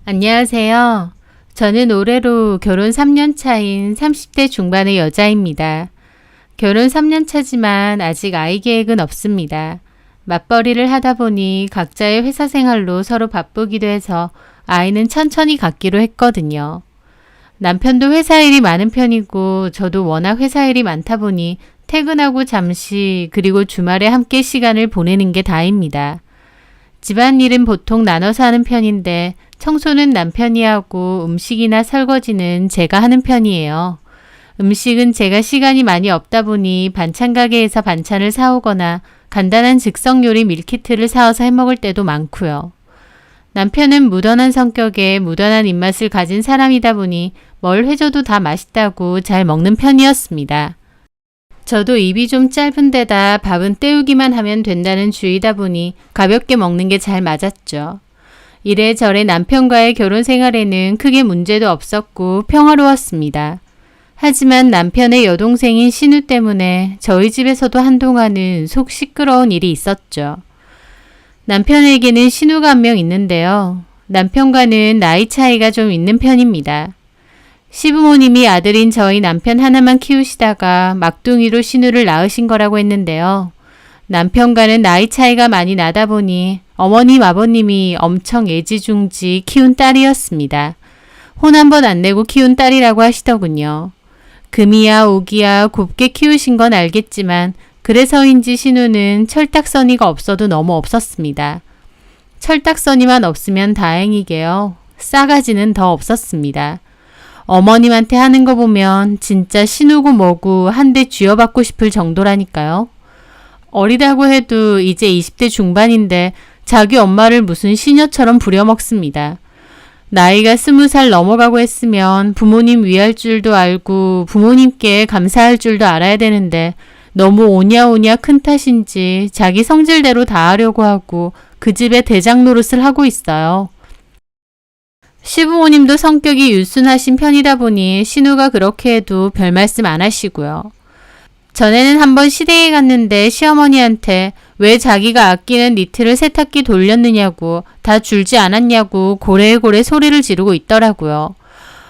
안녕하세요. 저는 올해로 결혼 3년 차인 30대 중반의 여자입니다. 결혼 3년 차지만 아직 아이 계획은 없습니다. 맞벌이를 하다 보니 각자의 회사 생활로 서로 바쁘기도 해서 아이는 천천히 갖기로 했거든요. 남편도 회사 일이 많은 편이고 저도 워낙 회사 일이 많다 보니 퇴근하고 잠시 그리고 주말에 함께 시간을 보내는 게 다입니다. 집안일은 보통 나눠서 하는 편인데 청소는 남편이 하고 음식이나 설거지는 제가 하는 편이에요. 음식은 제가 시간이 많이 없다 보니 반찬 가게에서 반찬을 사오거나 간단한 즉석 요리 밀키트를 사와서 해먹을 때도 많고요. 남편은 무던한 성격에 무던한 입맛을 가진 사람이다 보니 뭘 해줘도 다 맛있다고 잘 먹는 편이었습니다. 저도 입이 좀 짧은 데다 밥은 때우기만 하면 된다는 주의다 보니 가볍게 먹는 게 잘 맞았죠. 이래저래 남편과의 결혼 생활에는 크게 문제도 없었고 평화로웠습니다. 하지만 남편의 여동생인 신우 때문에 저희 집에서도 한동안은 속 시끄러운 일이 있었죠. 남편에게는 신우가 한 명 있는데요. 남편과는 나이 차이가 좀 있는 편입니다. 시부모님이 아들인 저희 남편 하나만 키우시다가 막둥이로 신우를 낳으신 거라고 했는데요. 남편과는 나이 차이가 많이 나다 보니 어머님 아버님이 엄청 애지중지 키운 딸이었습니다. 혼 한 번 안 내고 키운 딸이라고 하시더군요. 금이야 오기야 곱게 키우신 건 알겠지만 그래서인지 신우는 철딱서니가 없어도 너무 없었습니다. 철딱서니만 없으면 다행이게요. 싸가지는 더 없었습니다. 어머님한테 하는 거 보면 진짜 신우고 뭐고 한 대 쥐어받고 싶을 정도라니까요. 어리다고 해도 이제 20대 중반인데 자기 엄마를 무슨 시녀처럼 부려먹습니다. 나이가 20살 넘어가고 했으면 부모님 위할 줄도 알고 부모님께 감사할 줄도 알아야 되는데 너무 오냐오냐 큰 탓인지 자기 성질대로 다 하려고 하고 그 집의 대장 노릇을 하고 있어요. 시부모님도 성격이 유순하신 편이다 보니 신우가 그렇게 해도 별 말씀 안 하시고요. 전에는 한번 시댁에 갔는데 시어머니한테 왜 자기가 아끼는 니트를 세탁기 돌렸느냐고 다 줄지 않았냐고 고래고래 소리를 지르고 있더라고요.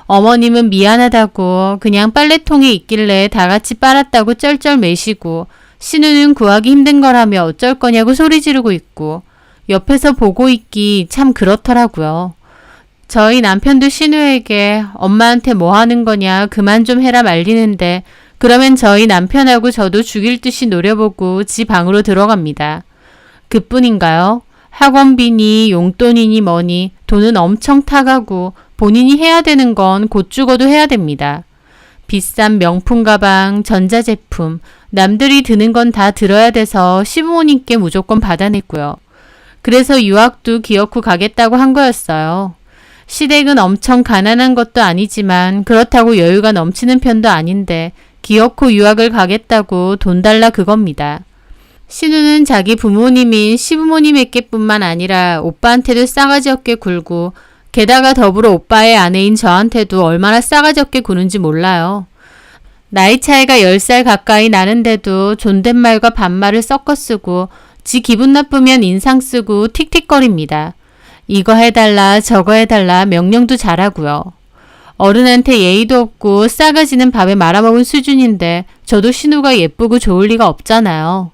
어머님은 미안하다고 그냥 빨래통에 있길래 다 같이 빨았다고 쩔쩔 매시고 신우는 구하기 힘든 거라며 어쩔 거냐고 소리 지르고 있고 옆에서 보고 있기 참 그렇더라고요. 저희 남편도 신우에게 엄마한테 뭐 하는 거냐 그만 좀 해라 말리는데 그러면 저희 남편하고 저도 죽일 듯이 노려보고 지 방으로 들어갑니다. 그뿐인가요? 학원비니 용돈이니 뭐니 돈은 엄청 타가고 본인이 해야 되는 건 곧 죽어도 해야 됩니다. 비싼 명품 가방, 전자제품, 남들이 드는 건 다 들어야 돼서 시부모님께 무조건 받아냈고요. 그래서 유학도 기어코 가겠다고 한 거였어요. 시댁은 엄청 가난한 것도 아니지만 그렇다고 여유가 넘치는 편도 아닌데 기어코 유학을 가겠다고 돈 달라 그겁니다. 신우는 자기 부모님인 시부모님에게뿐만 아니라 오빠한테도 싸가지 없게 굴고 게다가 더불어 오빠의 아내인 저한테도 얼마나 싸가지 없게 구는지 몰라요. 나이 차이가 10살 가까이 나는데도 존댓말과 반말을 섞어 쓰고 지 기분 나쁘면 인상 쓰고 틱틱거립니다. 이거 해달라 저거 해달라 명령도 잘하고요. 어른한테 예의도 없고 싸가지는 밥에 말아먹은 수준인데 저도 신우가 예쁘고 좋을 리가 없잖아요.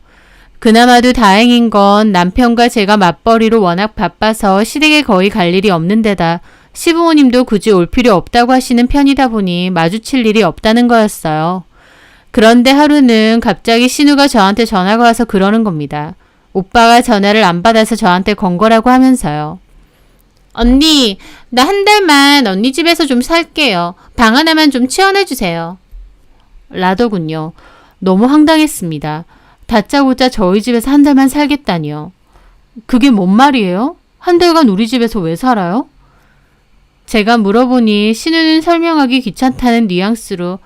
그나마도 다행인 건 남편과 제가 맞벌이로 워낙 바빠서 시댁에 거의 갈 일이 없는 데다 시부모님도 굳이 올 필요 없다고 하시는 편이다 보니 마주칠 일이 없다는 거였어요. 그런데 하루는 갑자기 신우가 저한테 전화가 와서 그러는 겁니다. 오빠가 전화를 안 받아서 저한테 건 거라고 하면서요. 언니, 나 한 달만 언니 집에서 좀 살게요. 방 하나만 좀 치워내주세요. 라더군요. 너무 황당했습니다. 다짜고짜 저희 집에서 한 달만 살겠다니요. 그게 뭔 말이에요? 한 달간 우리 집에서 왜 살아요? 제가 물어보니 신우는 설명하기 귀찮다는 뉘앙스로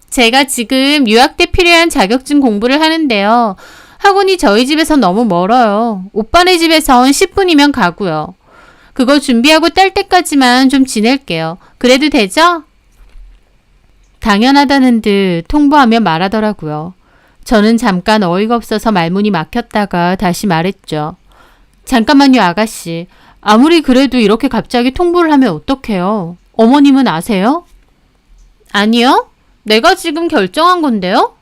제가 지금 유학 때 필요한 자격증 공부를 하는데요. 학원이 저희 집에서 너무 멀어요. 오빠네 집에선 10분이면 가고요. 그거 준비하고 딸 때까지만 좀 지낼게요. 그래도 되죠? 당연하다는 듯 통보하며 말하더라고요. 저는 잠깐 어이가 없어서 말문이 막혔다가 다시 말했죠. 잠깐만요, 아가씨. 아무리 그래도 이렇게 갑자기 통보를 하면 어떡해요? 어머님은 아세요? 아니요. 내가 지금 결정한 건데요?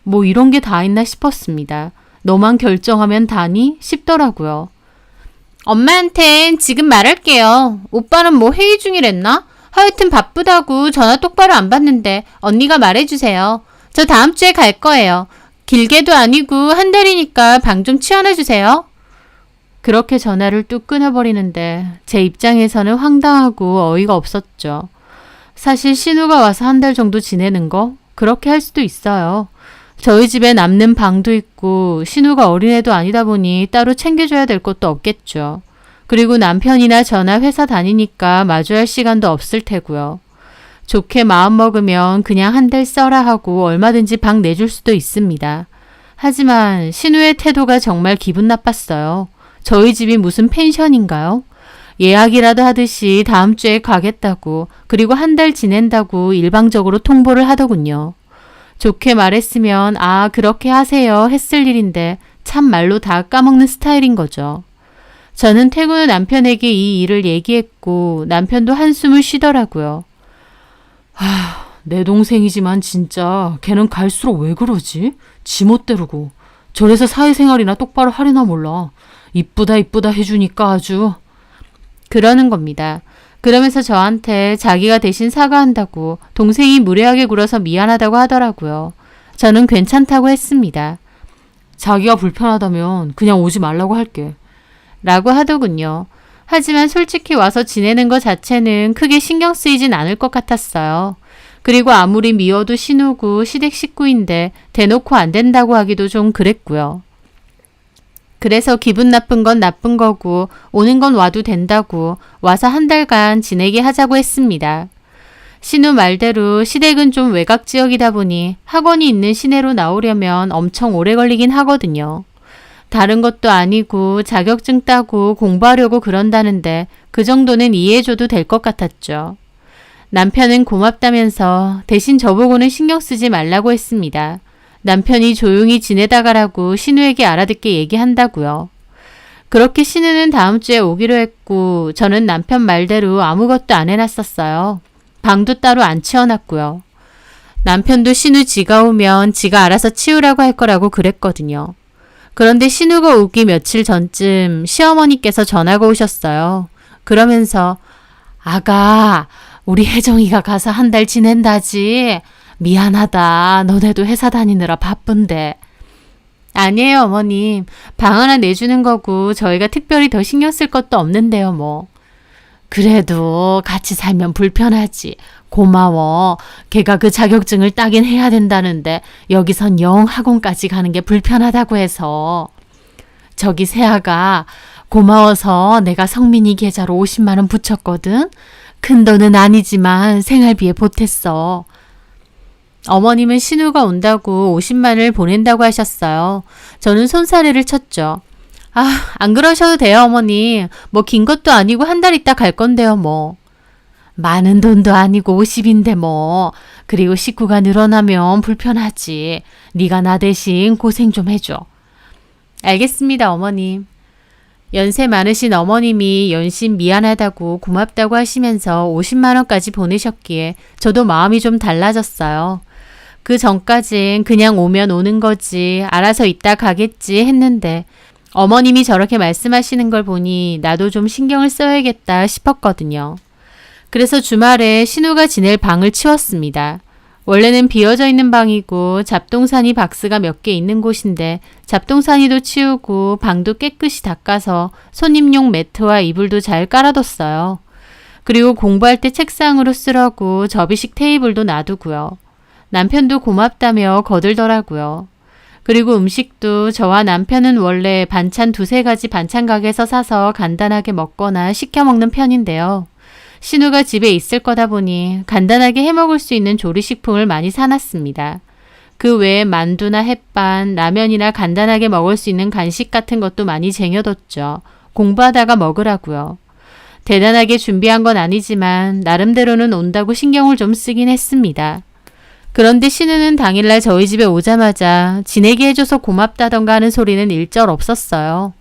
뭐 이런 게 다 있나 싶었습니다. 너만 결정하면 다니? 싶더라고요. 엄마한텐 지금 말할게요. 오빠는 뭐 회의 중이랬나? 하여튼 바쁘다고 전화 똑바로 안 받는데 언니가 말해주세요. 저 다음 주에 갈 거예요. 길게도 아니고 한 달이니까 방 좀 치워놔주세요. 그렇게 전화를 뚝 끊어버리는데 제 입장에서는 황당하고 어이가 없었죠. 사실 신우가 와서 한 달 정도 지내는 거? 그렇게 할 수도 있어요. 저희 집에 남는 방도 있고 신우가 어린애도 아니다 보니 따로 챙겨줘야 될 것도 없겠죠. 그리고 남편이나 저나 회사 다니니까 마주할 시간도 없을 테고요. 좋게 마음먹으면 그냥 한 달 써라 하고 얼마든지 방 내줄 수도 있습니다. 하지만 신우의 태도가 정말 기분 나빴어요. 저희 집이 무슨 펜션인가요? 예약이라도 하듯이 다음 주에 가겠다고 그리고 한 달 지낸다고 일방적으로 통보를 하더군요. 좋게 말했으면 아 그렇게 하세요 했을 일인데 참 말로 다 까먹는 스타일인 거죠. 저는 퇴근 후 남편에게 이 일을 얘기했고 남편도 한숨을 쉬더라고요. 내 동생이지만 진짜 걔는 갈수록 왜 그러지? 지멋대로고 저래서 사회생활이나 똑바로 하려나 몰라. 이쁘다 해주니까 아주. 그러는 겁니다. 그러면서 저한테 자기가 대신 사과한다고 동생이 무례하게 굴어서 미안하다고 하더라고요. 저는 괜찮다고 했습니다. 자기가 불편하다면 그냥 오지 말라고 할게. 라고 하더군요. 하지만 솔직히 와서 지내는 것 자체는 크게 신경 쓰이진 않을 것 같았어요. 그리고 아무리 미워도 신우고 시댁 식구인데 대놓고 안 된다고 하기도 좀 그랬고요. 그래서 기분 나쁜 건 나쁜 거고 오는 건 와도 된다고 와서 한 달간 지내게 하자고 했습니다. 신우 말대로 시댁은 좀 외곽 지역이다 보니 학원이 있는 시내로 나오려면 엄청 오래 걸리긴 하거든요. 다른 것도 아니고 자격증 따고 공부하려고 그런다는데 그 정도는 이해해줘도 될 것 같았죠. 남편은 고맙다면서 대신 저보고는 신경 쓰지 말라고 했습니다. 남편이 조용히 지내다 가라고 신우에게 알아듣게 얘기한다고요. 그렇게 신우는 다음 주에 오기로 했고 저는 남편 말대로 아무것도 안 해놨었어요. 방도 따로 안 치워놨고요. 남편도 신우 지가 오면 지가 알아서 치우라고 할 거라고 그랬거든요. 그런데 신우가 오기 며칠 전쯤 시어머니께서 전화가 오셨어요. 그러면서 아가 우리 혜정이가 가서 한 달 지낸다지. 미안하다. 너네도 회사 다니느라 바쁜데. 아니에요 어머님. 방 하나 내주는 거고 저희가 특별히 더 신경 쓸 것도 없는데요 뭐. 그래도 같이 살면 불편하지. 고마워. 걔가 그 자격증을 따긴 해야 된다는데 여기선 영 학원까지 가는 게 불편하다고 해서. 저기 세아가 고마워서 내가 성민이 계좌로 50만 원 붙였거든. 큰 돈은 아니지만 생활비에 보탰어. 어머님은 신우가 온다고 50만을 보낸다고 하셨어요. 저는 손사래를 쳤죠. 안 그러셔도 돼요 어머니. 뭐 긴 것도 아니고 한 달 있다 갈 건데요 뭐. 많은 돈도 아니고 50인데 뭐. 그리고 식구가 늘어나면 불편하지. 네가 나 대신 고생 좀 해줘. 알겠습니다 어머님. 연세 많으신 어머님이 연신 미안하다고 고맙다고 하시면서 50만 원까지 보내셨기에 저도 마음이 좀 달라졌어요. 그 전까진 그냥 오면 오는 거지 알아서 있다 가겠지 했는데 어머님이 저렇게 말씀하시는 걸 보니 나도 좀 신경을 써야겠다 싶었거든요. 그래서 주말에 신우가 지낼 방을 치웠습니다. 원래는 비어져 있는 방이고 잡동사니 박스가 몇 개 있는 곳인데 잡동사니도 치우고 방도 깨끗이 닦아서 손님용 매트와 이불도 잘 깔아뒀어요. 그리고 공부할 때 책상으로 쓰라고 접이식 테이블도 놔두고요. 남편도 고맙다며 거들더라고요. 그리고 음식도 저와 남편은 원래 반찬 2-3가지 반찬 가게에서 사서 간단하게 먹거나 시켜 먹는 편인데요. 신우가 집에 있을 거다 보니 간단하게 해먹을 수 있는 조리식품을 많이 사놨습니다. 그 외에 만두나 햇반, 라면이나 간단하게 먹을 수 있는 간식 같은 것도 많이 쟁여뒀죠. 공부하다가 먹으라고요. 대단하게 준비한 건 아니지만 나름대로는 온다고 신경을 좀 쓰긴 했습니다. 그런데 신우는 당일날 저희 집에 오자마자 지내게 해줘서 고맙다던가 하는 소리는 일절 없었어요.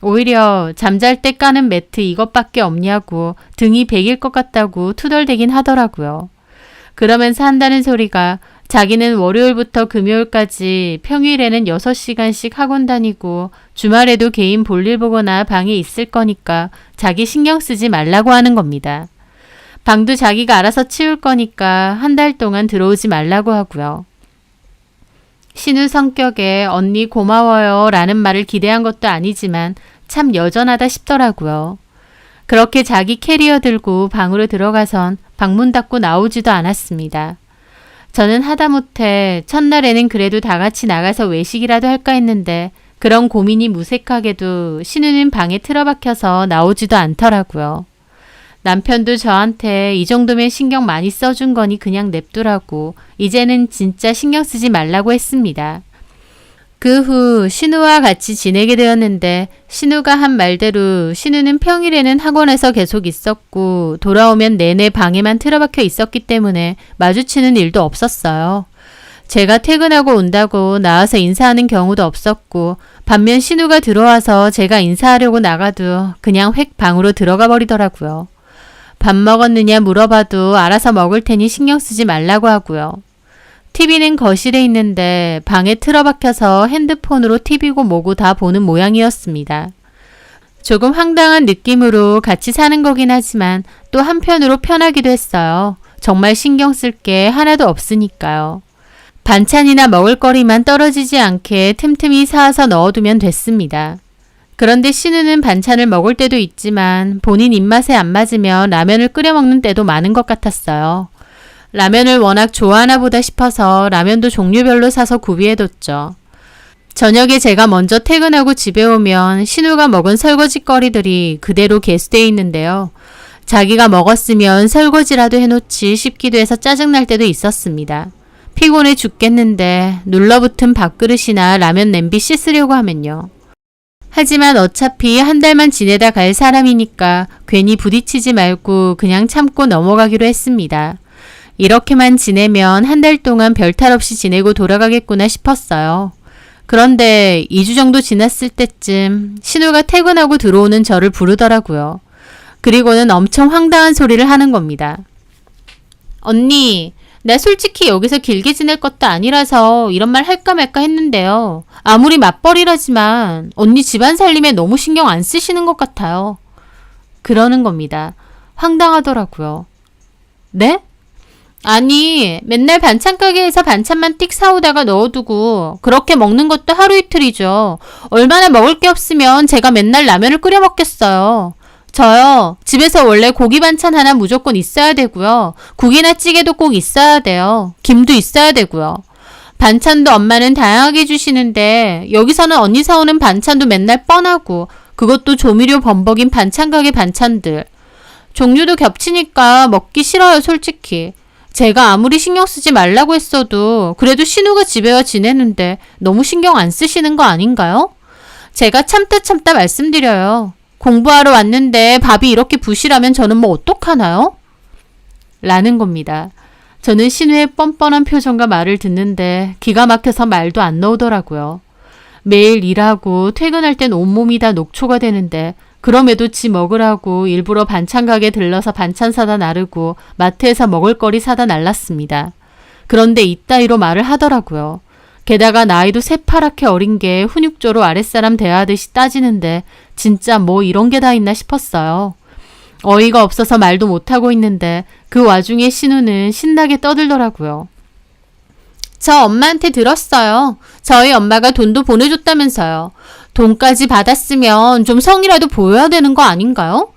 오히려 잠잘 때 까는 매트 이것밖에 없냐고 등이 베길 것 같다고 투덜대긴 하더라고요. 그러면서 한다는 소리가 자기는 월요일부터 금요일까지 평일에는 6시간씩 학원 다니고 주말에도 개인 볼일 보거나 방에 있을 거니까 자기 신경 쓰지 말라고 하는 겁니다. 방도 자기가 알아서 치울 거니까 한 달 동안 들어오지 말라고 하고요. 신우 성격에 언니 고마워요 라는 말을 기대한 것도 아니지만 참 여전하다 싶더라고요. 그렇게 자기 캐리어 들고 방으로 들어가선 방문 닫고 나오지도 않았습니다. 저는 하다못해 첫날에는 그래도 다 같이 나가서 외식이라도 할까 했는데 그런 고민이 무색하게도 신우는 방에 틀어박혀서 나오지도 않더라고요. 남편도 저한테 이 정도면 신경 많이 써준 거니 그냥 냅두라고 이제는 진짜 신경 쓰지 말라고 했습니다. 그 후 신우와 같이 지내게 되었는데 신우가 한 말대로 신우는 평일에는 학원에서 계속 있었고 돌아오면 내내 방에만 틀어박혀 있었기 때문에 마주치는 일도 없었어요. 제가 퇴근하고 온다고 나와서 인사하는 경우도 없었고 반면 신우가 들어와서 제가 인사하려고 나가도 그냥 획 방으로 들어가 버리더라고요. 밥 먹었느냐 물어봐도 알아서 먹을 테니 신경 쓰지 말라고 하고요. TV는 거실에 있는데 방에 틀어박혀서 핸드폰으로 TV고 뭐고 다 보는 모양이었습니다. 조금 황당한 느낌으로 같이 사는 거긴 하지만 또 한편으로 편하기도 했어요. 정말 신경 쓸 게 하나도 없으니까요. 반찬이나 먹을거리만 떨어지지 않게 틈틈이 사와서 넣어두면 됐습니다. 그런데 신우는 반찬을 먹을 때도 있지만 본인 입맛에 안 맞으면 라면을 끓여 먹는 때도 많은 것 같았어요. 라면을 워낙 좋아하나 보다 싶어서 라면도 종류별로 사서 구비해뒀죠. 저녁에 제가 먼저 퇴근하고 집에 오면 신우가 먹은 설거지거리들이 그대로 개수되어 있는데요. 자기가 먹었으면 설거지라도 해놓지 싶기도 해서 짜증날 때도 있었습니다. 피곤해 죽겠는데 눌러붙은 밥그릇이나 라면 냄비 씻으려고 하면요. 하지만 어차피 한 달만 지내다 갈 사람이니까 괜히 부딪히지 말고 그냥 참고 넘어가기로 했습니다. 이렇게만 지내면 한 달 동안 별탈 없이 지내고 돌아가겠구나 싶었어요. 그런데 2주 정도 지났을 때쯤 신우가 퇴근하고 들어오는 저를 부르더라고요. 그리고는 엄청 황당한 소리를 하는 겁니다. 언니, 나 솔직히 여기서 길게 지낼 것도 아니라서 이런 말 할까 말까 했는데요. 아무리 맞벌이라지만 언니 집안 살림에 너무 신경 안 쓰시는 것 같아요. 그러는 겁니다. 황당하더라고요. 네? 아니, 맨날 반찬 가게에서 반찬만 띡 사오다가 넣어두고 그렇게 먹는 것도 하루 이틀이죠. 얼마나 먹을 게 없으면 제가 맨날 라면을 끓여 먹겠어요. 저요, 집에서 원래 고기 반찬 하나 무조건 있어야 되고요. 국이나 찌개도 꼭 있어야 돼요. 김도 있어야 되고요. 반찬도 엄마는 다양하게 주시는데 여기서는 언니 사오는 반찬도 맨날 뻔하고 그것도 조미료 범벅인 반찬 가게 반찬들. 종류도 겹치니까 먹기 싫어요, 솔직히. 제가 아무리 신경 쓰지 말라고 했어도 그래도 신우가 집에 와 지내는데 너무 신경 안 쓰시는 거 아닌가요? 제가 참다 말씀드려요. 공부하러 왔는데 밥이 이렇게 부실하면 저는 뭐 어떡하나요? 라는 겁니다. 저는 신우의 뻔뻔한 표정과 말을 듣는데 기가 막혀서 말도 안 나오더라고요. 매일 일하고 퇴근할 땐 온몸이 다 녹초가 되는데 그럼에도 지 먹으라고 일부러 반찬 가게 들러서 반찬 사다 나르고 마트에서 먹을거리 사다 날랐습니다. 그런데 이따위로 말을 하더라고요. 게다가 나이도 새파랗게 어린 게 훈육조로 아랫사람 대하듯이 따지는데 진짜 뭐 이런 게 다 있나 싶었어요. 어이가 없어서 말도 못하고 있는데 그 와중에 신우는 신나게 떠들더라고요. 저 엄마한테 들었어요. 저희 엄마가 돈도 보내줬다면서요. 돈까지 받았으면 좀 성이라도 보여야 되는 거 아닌가요?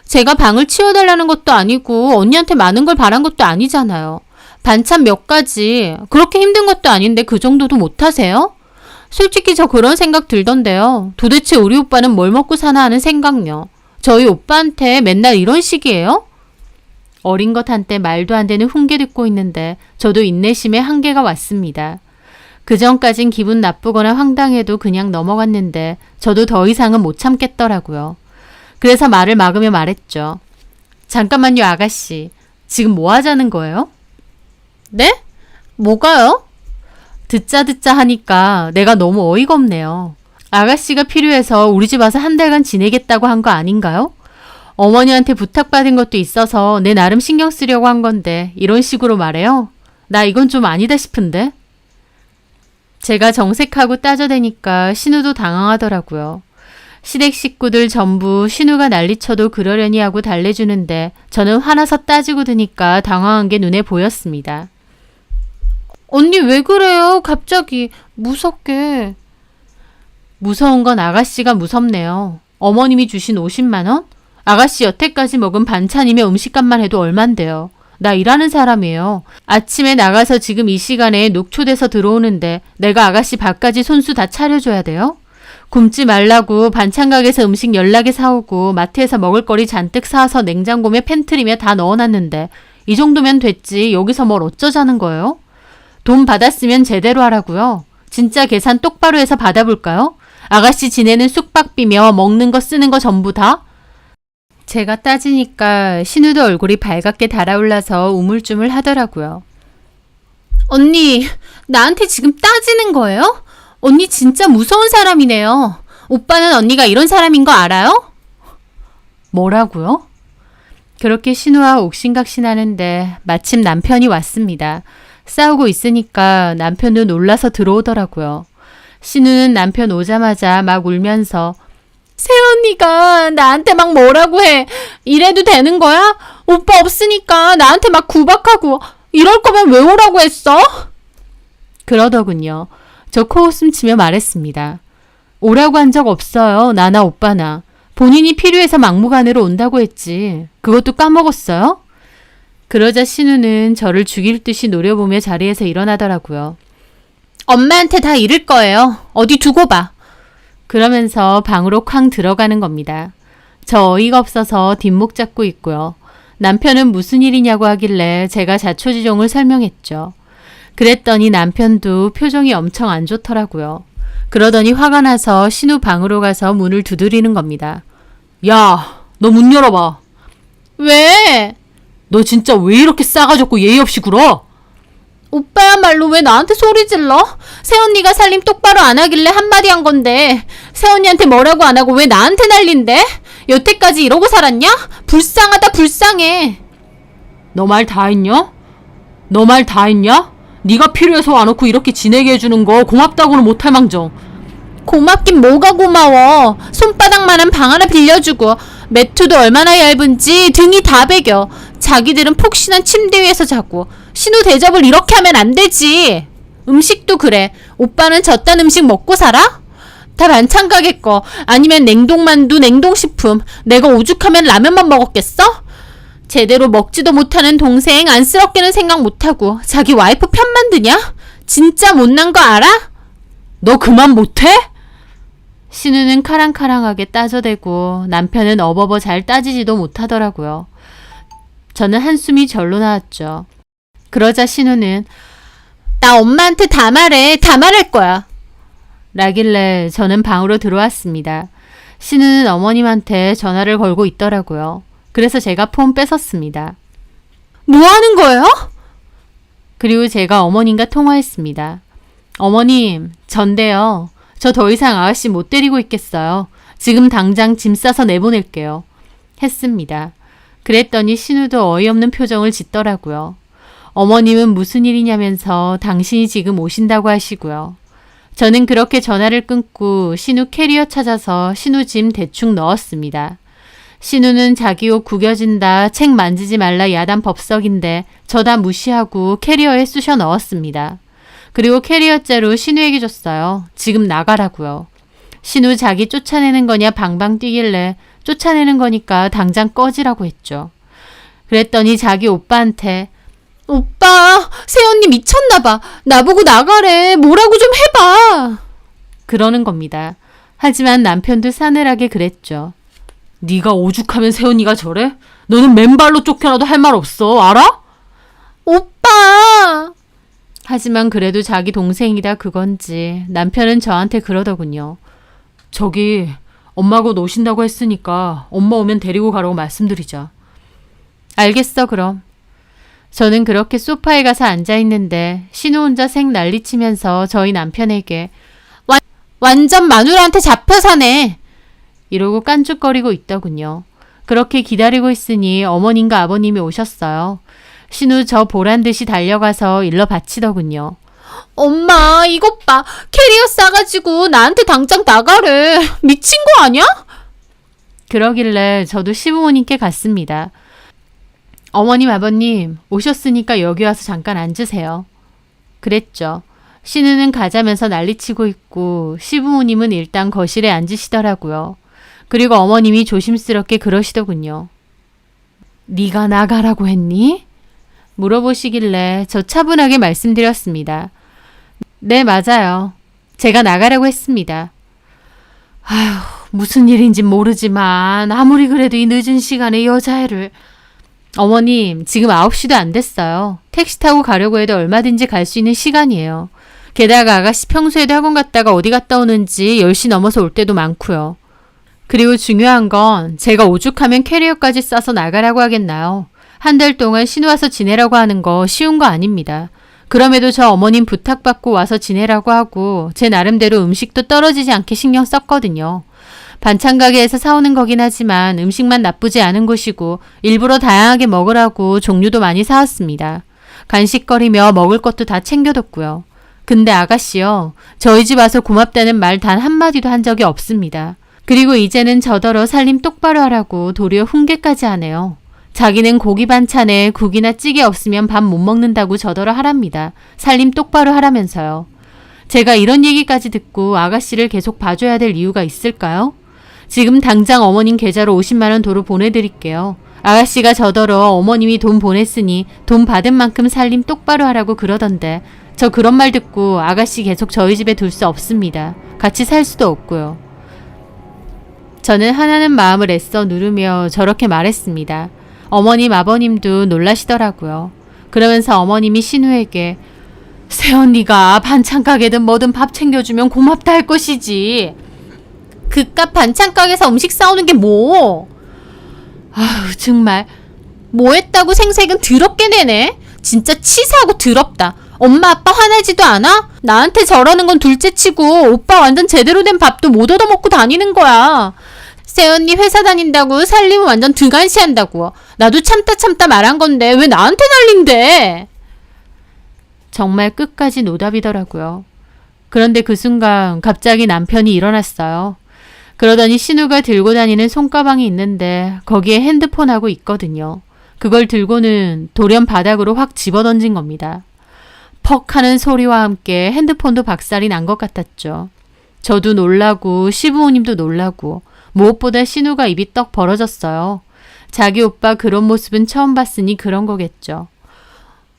제가 방을 치워달라는 것도 아니고 언니한테 많은 걸 바란 것도 아니잖아요. 반찬 몇 가지 그렇게 힘든 것도 아닌데 그 정도도 못하세요? 솔직히 저 그런 생각 들던데요. 도대체 우리 오빠는 뭘 먹고 사나 하는 생각요. 저희 오빠한테 맨날 이런 식이에요? 어린 것 한때 말도 안 되는 훈계 듣고 있는데 저도 인내심에 한계가 왔습니다. 그전까진 기분 나쁘거나 황당해도 그냥 넘어갔는데 저도 더 이상은 못 참겠더라고요. 그래서 말을 막으며 말했죠. 잠깐만요, 아가씨. 지금 뭐 하자는 거예요? 네? 뭐가요? 듣자 하니까 내가 너무 어이가 없네요. 아가씨가 필요해서 우리 집 와서 한 달간 지내겠다고 한 거 아닌가요? 어머니한테 부탁받은 것도 있어서 내 나름 신경 쓰려고 한 건데 이런 식으로 말해요? 나 이건 좀 아니다 싶은데? 제가 정색하고 따져대니까 신우도 당황하더라고요. 시댁 식구들 전부 신우가 난리쳐도 그러려니 하고 달래주는데 저는 화나서 따지고 드니까 당황한 게 눈에 보였습니다. 언니 왜 그래요? 갑자기 무섭게. 무서운 건 아가씨가 무섭네요. 어머님이 주신 50만 원? 아가씨 여태까지 먹은 반찬이며 음식값만 해도 얼만데요. 나 일하는 사람이에요. 아침에 나가서 지금 이 시간에 녹초돼서 들어오는데 내가 아가씨 밥까지 손수 다 차려줘야 돼요? 굶지 말라고 반찬 가게에서 음식 연락에 사오고 마트에서 먹을거리 잔뜩 사와서 냉장고며 팬트리며 다 넣어놨는데 이 정도면 됐지 여기서 뭘 어쩌자는 거예요? 돈 받았으면 제대로 하라고요. 진짜 계산 똑바로 해서 받아볼까요? 아가씨 지내는 숙박비며 먹는 거 쓰는 거 전부 다? 제가 따지니까 신우도 얼굴이 발갛게 달아올라서 우물쭈물 하더라고요. 언니, 나한테 지금 따지는 거예요? 언니 진짜 무서운 사람이네요. 오빠는 언니가 이런 사람인 거 알아요? 뭐라고요? 그렇게 신우와 옥신각신하는데 마침 남편이 왔습니다. 싸우고 있으니까 남편도 놀라서 들어오더라고요. 신우는 남편 오자마자 막 울면서 새언니가 나한테 막 뭐라고 해. 이래도 되는 거야? 오빠 없으니까 나한테 막 구박하고 이럴 거면 왜 오라고 했어? 그러더군요. 저 코웃음 치며 말했습니다. 오라고 한 적 없어요. 나나 오빠나. 본인이 필요해서 막무가내로 온다고 했지. 그것도 까먹었어요? 그러자 신우는 저를 죽일 듯이 노려보며 자리에서 일어나더라고요. 엄마한테 다 잃을 거예요. 어디 두고 봐. 그러면서 방으로 쾅 들어가는 겁니다. 저 어이가 없어서 뒷목 잡고 있고요. 남편은 무슨 일이냐고 하길래 제가 자초지종을 설명했죠. 그랬더니 남편도 표정이 엄청 안 좋더라고요. 그러더니 화가 나서 신우 방으로 가서 문을 두드리는 겁니다. 야, 너 문 열어봐. 왜? 너 진짜 왜 이렇게 싸가지 없고 예의 없이 굴어? 오빠야말로 왜 나한테 소리 질러? 새언니가 살림 똑바로 안 하길래 한마디 한 건데 새언니한테 뭐라고 안 하고 왜 나한테 난린데? 여태까지 이러고 살았냐? 불쌍하다 불쌍해. 너 말 다 했냐? 너 말 다 했냐? 네가 필요해서 와놓고 이렇게 지내게 해주는 거 고맙다고는 못할 망정. 고맙긴 뭐가 고마워. 손바닥만한 방 하나 빌려주고 매트도 얼마나 얇은지 등이 다 베겨. 자기들은 폭신한 침대 위에서 자고. 신우 대접을 이렇게 하면 안 되지. 음식도 그래. 오빠는 저딴 음식 먹고 살아? 다 반찬 가게 거 아니면 냉동만두 냉동식품. 내가 오죽하면 라면만 먹었겠어? 제대로 먹지도 못하는 동생 안쓰럽게는 생각 못하고 자기 와이프 편 만드냐? 진짜 못난 거 알아? 너 그만 못해? 신우는 카랑카랑하게 따져대고 남편은 어버버 잘 따지지도 못하더라고요. 저는 한숨이 절로 나왔죠. 그러자 신우는 나 엄마한테 다 말해. 다 말할 거야. 라길래 저는 방으로 들어왔습니다. 신우는 어머님한테 전화를 걸고 있더라고요. 그래서 제가 폰 뺏었습니다. 뭐 하는 거예요? 그리고 제가 어머님과 통화했습니다. 어머님, 전데요. 저 더 이상 아가씨 못 데리고 있겠어요. 지금 당장 짐 싸서 내보낼게요. 했습니다. 그랬더니 신우도 어이없는 표정을 짓더라고요. 어머님은 무슨 일이냐면서 당신이 지금 오신다고 하시고요. 저는 그렇게 전화를 끊고 신우 캐리어 찾아서 신우 짐 대충 넣었습니다. 신우는 자기 옷 구겨진다, 책 만지지 말라 야단 법석인데 저 다 무시하고 캐리어에 쑤셔 넣었습니다. 그리고 캐리어째로 신우에게 줬어요. 지금 나가라고요. 신우 자기 쫓아내는 거냐 방방 뛰길래 쫓아내는 거니까 당장 꺼지라고 했죠. 그랬더니 자기 오빠한테 오빠, 새언니 미쳤나봐. 나보고 나가래. 뭐라고 좀 해봐. 그러는 겁니다. 하지만 남편도 싸늘하게 그랬죠. 네가 오죽하면 새언니가 저래? 너는 맨발로 쫓겨나도 할 말 없어. 알아? 오빠! 하지만 그래도 자기 동생이다 그건지 남편은 저한테 그러더군요. 저기 엄마 곧 오신다고 했으니까 엄마 오면 데리고 가라고 말씀드리자. 알겠어 그럼. 저는 그렇게 소파에 가서 앉아있는데 신우 혼자 생 난리치면서 저희 남편에게 완전 마누라한테 잡혀 사네. 이러고 깐죽거리고 있더군요. 그렇게 기다리고 있으니 어머님과 아버님이 오셨어요. 신우 저 보란 듯이 달려가서 일러 바치더군요. 엄마, 이것 봐. 캐리어 싸가지고 나한테 당장 나가래. 미친 거 아니야? 그러길래 저도 시부모님께 갔습니다. 어머님, 아버님, 오셨으니까 여기 와서 잠깐 앉으세요. 그랬죠. 신우는 가자면서 난리치고 있고 시부모님은 일단 거실에 앉으시더라고요. 그리고 어머님이 조심스럽게 그러시더군요. 네가 나가라고 했니? 물어보시길래 저 차분하게 말씀드렸습니다. 네, 맞아요. 제가 나가라고 했습니다. 아휴, 무슨 일인진 모르지만 아무리 그래도 이 늦은 시간에 여자애를... 어머님, 지금 9시도 안 됐어요. 택시 타고 가려고 해도 얼마든지 갈 수 있는 시간이에요. 게다가 아가씨 평소에도 학원 갔다가 어디 갔다 오는지 10시 넘어서 올 때도 많고요. 그리고 중요한 건 제가 오죽하면 캐리어까지 싸서 나가라고 하겠나요? 한 달 동안 신우 와서 지내라고 하는 거 쉬운 거 아닙니다. 그럼에도 저 어머님 부탁받고 와서 지내라고 하고 제 나름대로 음식도 떨어지지 않게 신경 썼거든요. 반찬 가게에서 사오는 거긴 하지만 음식만 나쁘지 않은 곳이고 일부러 다양하게 먹으라고 종류도 많이 사왔습니다. 간식거리며 먹을 것도 다 챙겨뒀고요. 근데 아가씨요, 저희 집 와서 고맙다는 말 단 한마디도 한 적이 없습니다. 그리고 이제는 저더러 살림 똑바로 하라고 도리어 훈계까지 하네요. 자기는 고기 반찬에 국이나 찌개 없으면 밥 못 먹는다고 저더러 하랍니다. 살림 똑바로 하라면서요. 제가 이런 얘기까지 듣고 아가씨를 계속 봐줘야 될 이유가 있을까요? 지금 당장 어머님 계좌로 50만 원 도로 보내드릴게요. 아가씨가 저더러 어머님이 돈 보냈으니 돈 받은 만큼 살림 똑바로 하라고 그러던데 저 그런 말 듣고 아가씨 계속 저희 집에 둘 수 없습니다. 같이 살 수도 없고요. 저는 하나는 마음을 애써 누르며 저렇게 말했습니다. 어머님, 아버님도 놀라시더라고요. 그러면서 어머님이 신우에게 새언니가 반찬 가게든 뭐든 밥 챙겨주면 고맙다 할 것이지. 그깟 반찬 가게에서 음식 싸오는 게 뭐? 아휴, 정말 뭐 했다고 생색은 더럽게 내네. 진짜 치사하고 더럽다. 엄마 아빠 화내지도 않아? 나한테 저러는 건 둘째치고 오빠 완전 제대로 된 밥도 못 얻어먹고 다니는 거야. 새언니 회사 다닌다고 살림은 완전 등한시한다고. 나도 참다 말한 건데 왜 나한테 난린대? 정말 끝까지 노답이더라고요. 그런데 그 순간 갑자기 남편이 일어났어요. 그러더니 신우가 들고 다니는 손가방이 있는데 거기에 핸드폰하고 있거든요. 그걸 들고는 돌연 바닥으로 확 집어던진 겁니다. 퍽 하는 소리와 함께 핸드폰도 박살이 난 것 같았죠. 저도 놀라고 시부모님도 놀라고 무엇보다 신우가 입이 떡 벌어졌어요. 자기 오빠 그런 모습은 처음 봤으니 그런 거겠죠.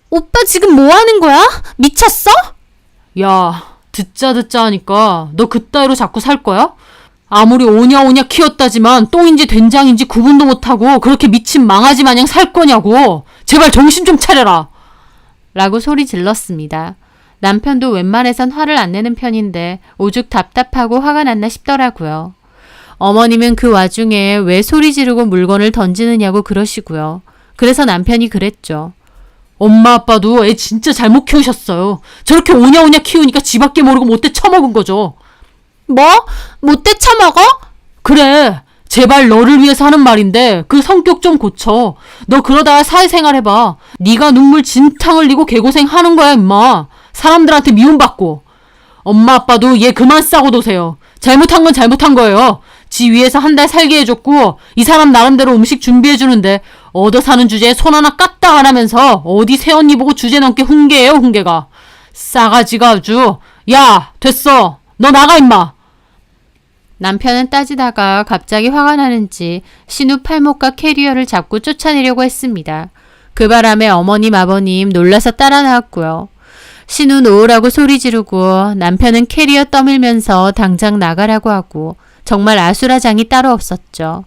오빠 지금 뭐 하는 거야? 미쳤어? 야, 듣자 하니까 너 그따위로 자꾸 살 거야? 아무리 오냐 키웠다지만 똥인지 된장인지 구분도 못하고 그렇게 미친 망아지 마냥 살 거냐고. 제발 정신 좀 차려라. 라고 소리 질렀습니다. 남편도 웬만해선 화를 안 내는 편인데 오죽 답답하고 화가 났나 싶더라고요. 어머님은 그 와중에 왜 소리 지르고 물건을 던지느냐고 그러시고요. 그래서 남편이 그랬죠. 엄마 아빠도 애 진짜 잘못 키우셨어요. 저렇게 오냐 키우니까 지밖에 모르고 못돼 처먹은 거죠. 뭐? 못돼 처먹어? 그래. 제발 너를 위해서 하는 말인데 그 성격 좀 고쳐. 너 그러다가 사회생활 해봐. 네가 눈물 진탕 흘리고 개고생하는 거야 임마. 사람들한테 미움받고. 엄마 아빠도 얘 그만 싸고 도세요. 잘못한 건 잘못한 거예요. 지 위에서 한 달 살게 해줬고 이 사람 나름대로 음식 준비해주는데 얻어 사는 주제에 손 하나 까딱 안 하면서 어디 새언니 보고 주제 넘게 훈계예요 훈계가. 싸가지가 아주. 야 됐어. 너 나가 임마. 남편은 따지다가 갑자기 화가 나는지 신우 팔목과 캐리어를 잡고 쫓아내려고 했습니다. 그 바람에 어머님 아버님 놀라서 따라 나왔고요. 신우 놓으라고 소리 지르고 남편은 캐리어 떠밀면서 당장 나가라고 하고 정말 아수라장이 따로 없었죠.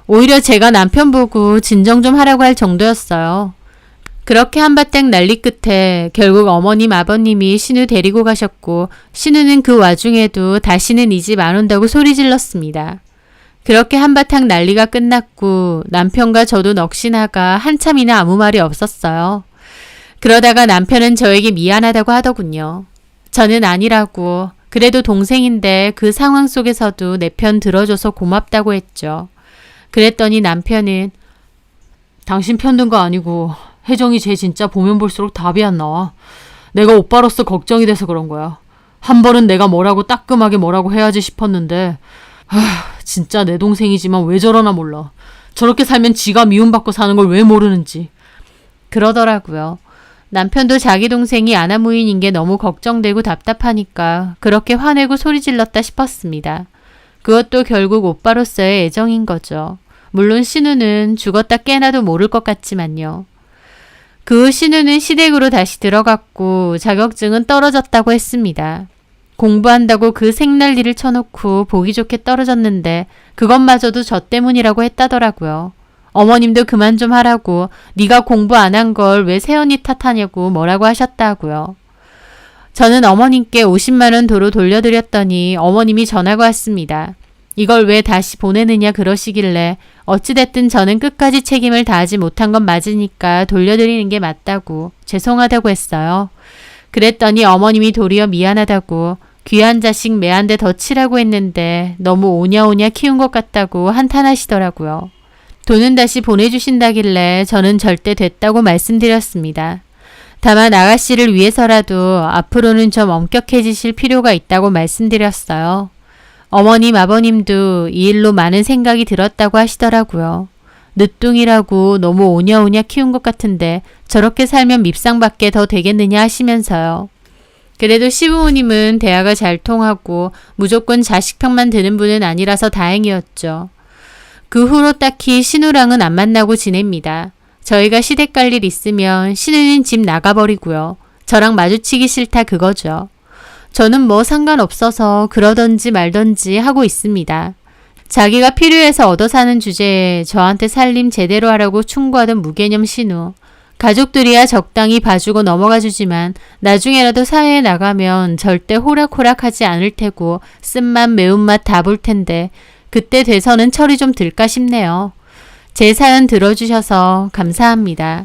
오히려 제가 남편 보고 진정 좀 하라고 할 정도였어요. 그렇게 한바탕 난리 끝에 결국 어머님 아버님이 신우 데리고 가셨고 신우는 그 와중에도 다시는 이 집 안 온다고 소리 질렀습니다. 그렇게 한바탕 난리가 끝났고 남편과 저도 넋이 나가 한참이나 아무 말이 없었어요. 그러다가 남편은 저에게 미안하다고 하더군요. 저는 아니라고 그래도 동생인데 그 상황 속에서도 내 편 들어줘서 고맙다고 했죠. 그랬더니 남편은 당신 편 든 거 아니고 혜정이 쟤 진짜 보면 볼수록 답이 안 나와. 내가 오빠로서 걱정이 돼서 그런 거야. 한 번은 내가 뭐라고 따끔하게 뭐라고 해야지 싶었는데 진짜 내 동생이지만 왜 저러나 몰라. 저렇게 살면 지가 미움받고 사는 걸 왜 모르는지. 그러더라고요. 남편도 자기 동생이 아나무인인 게 너무 걱정되고 답답하니까 그렇게 화내고 소리 질렀다 싶었습니다. 그것도 결국 오빠로서의 애정인 거죠. 물론 신우는 죽었다 깨나도 모를 것 같지만요. 그 후 신우는 시댁으로 다시 들어갔고 자격증은 떨어졌다고 했습니다. 공부한다고 그 생난리를 쳐놓고 보기 좋게 떨어졌는데 그것마저도 저 때문이라고 했다더라고요. 어머님도 그만 좀 하라고 네가 공부 안 한 걸 왜 새언니 탓하냐고 뭐라고 하셨다고요. 저는 어머님께 50만 원 도로 돌려드렸더니 어머님이 전화가 왔습니다. 이걸 왜 다시 보내느냐 그러시길래 어찌됐든 저는 끝까지 책임을 다하지 못한 건 맞으니까 돌려드리는 게 맞다고 죄송하다고 했어요. 그랬더니 어머님이 도리어 미안하다고 귀한 자식 매한테 더 치라고 했는데 너무 오냐오냐 키운 것 같다고 한탄하시더라고요. 돈은 다시 보내주신다길래 저는 절대 됐다고 말씀드렸습니다. 다만 아가씨를 위해서라도 앞으로는 좀 엄격해지실 필요가 있다고 말씀드렸어요. 어머님 아버님도 이 일로 많은 생각이 들었다고 하시더라고요. 늦둥이라고 너무 오냐오냐 키운 것 같은데 저렇게 살면 밉상밖에 더 되겠느냐 하시면서요. 그래도 시부모님은 대화가 잘 통하고 무조건 자식 편만 드는 분은 아니라서 다행이었죠. 그 후로 딱히 신우랑은 안 만나고 지냅니다. 저희가 시댁 갈 일 있으면 신우는 집 나가버리고요. 저랑 마주치기 싫다 그거죠. 저는 뭐 상관없어서 그러던지 말던지 하고 있습니다. 자기가 필요해서 얻어 사는 주제에 저한테 살림 제대로 하라고 충고하던 무개념 신우. 가족들이야 적당히 봐주고 넘어가 주지만 나중에라도 사회에 나가면 절대 호락호락하지 않을 테고 쓴맛 매운맛 다 볼 텐데 그때 돼서는 철이 좀 들까 싶네요. 제 사연 들어주셔서 감사합니다.